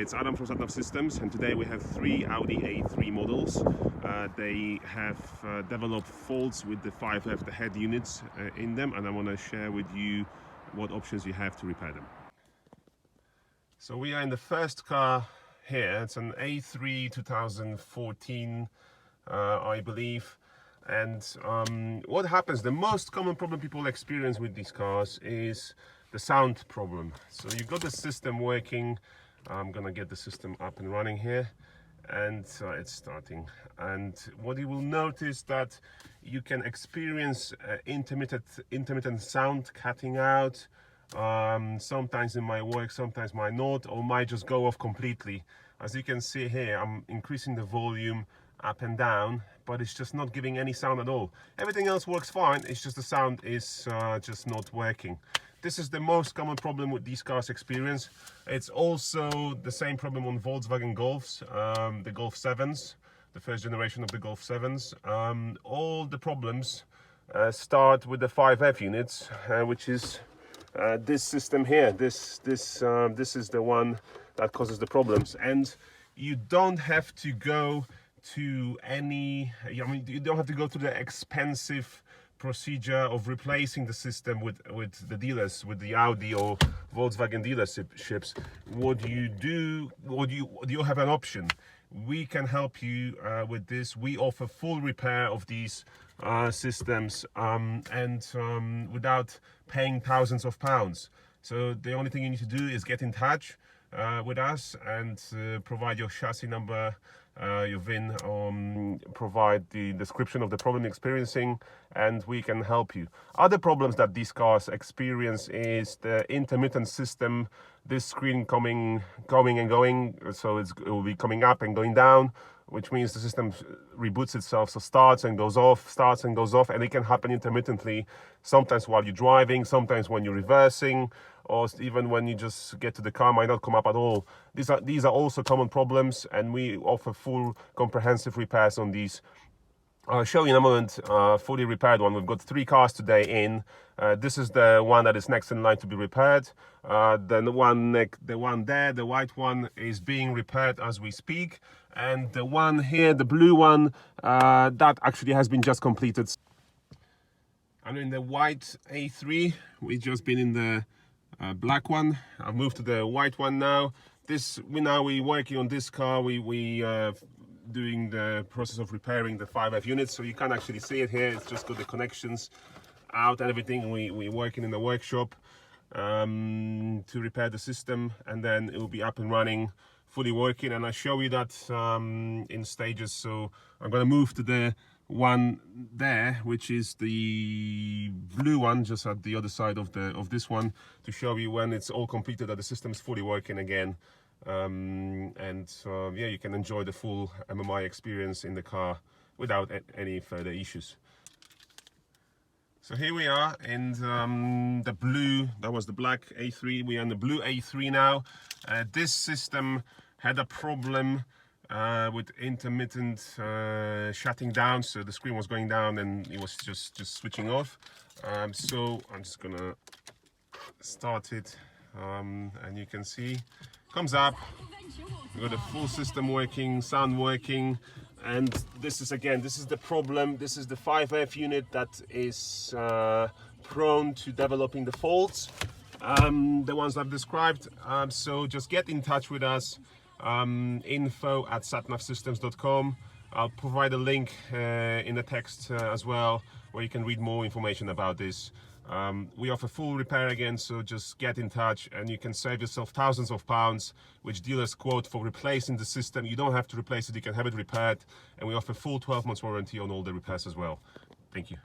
it's Adam from Satnav Systems, and today we have three Audi A3 models. They have developed faults with the 5F, the head units in them, and I want to share with you what options you have to repair them. So we are in the first car here. It's an A3 2014, I believe. And what happens, the most common problem people experience with these cars is the sound problem. So you've got the system working. I'm gonna get the system up and running here, and it's starting. And what you will notice that you can experience intermittent sound cutting out. Sometimes it might work, sometimes might not, or might just go off completely. As you can see here, I'm increasing the volume up and down, but it's just not giving any sound at all. Everything else works fine, it's just the sound is just not working. This is the most common problem with these cars experience. It's also the same problem on Volkswagen Golfs, the Golf 7s, the first generation of the Golf 7s. All the problems start with the 5F units, which is this system here. This is the one that causes the problems. And you don't have to go to any, you don't have to go to the expensive procedure of replacing the system with the dealers, with the Audi or Volkswagen dealerships. What you have an option. We can help you with this. We offer full repair of these systems and without paying thousands of pounds. So the only thing you need to do is get in touch with us and provide your chassis number, your VIN, provide the description of the problem you're experiencing, and we can help you. Other problems that these cars experience is the intermittent system. This screen coming and going, so it will be coming up and going down, which means the system reboots itself, so starts and goes off, and it can happen intermittently, sometimes while you're driving, sometimes when you're reversing, or even when you just get to the car, might not come up at all. These are also common problems, and we offer full comprehensive repairs on these. I'll show you in a moment fully repaired one. We've got three cars today in. This is the one that is next in line to be repaired. The one there, the white one, is being repaired as we speak, and the one here, the blue one, that actually has been just completed. I'm in the white A3. We've just been in the black one. I've moved to the white one now. We're working on this car. We doing the process of repairing the 5F units, so you can't actually see it here. It's just got the connections out and everything. We're working in the workshop to repair the system, and then it will be up and running, fully working. And I show you that in stages. So I'm going to move to the one there, which is the blue one, just at the other side of this one, to show you when it's all completed that the system is fully working again. Yeah, you can enjoy the full MMI experience in the car without any further issues. So here we are in the blue. That was the black A3. We are in the blue A3 now. This system had a problem with intermittent shutting down, so the screen was going down and it was just switching off. So I'm just gonna start it, and you can see comes up. We've got the full system working, sound working, and this is the problem. This is the 5F unit that is prone to developing the faults, the ones I've described. So just get in touch with us, info@satnavsystems.com. I'll provide a link in the text as well, where you can read more information about this. We offer full repair again, so just get in touch and you can save yourself thousands of pounds, which dealers quote for replacing the system. You don't have to replace it, you can have it repaired, and we offer full 12 months warranty on all the repairs as well. Thank you.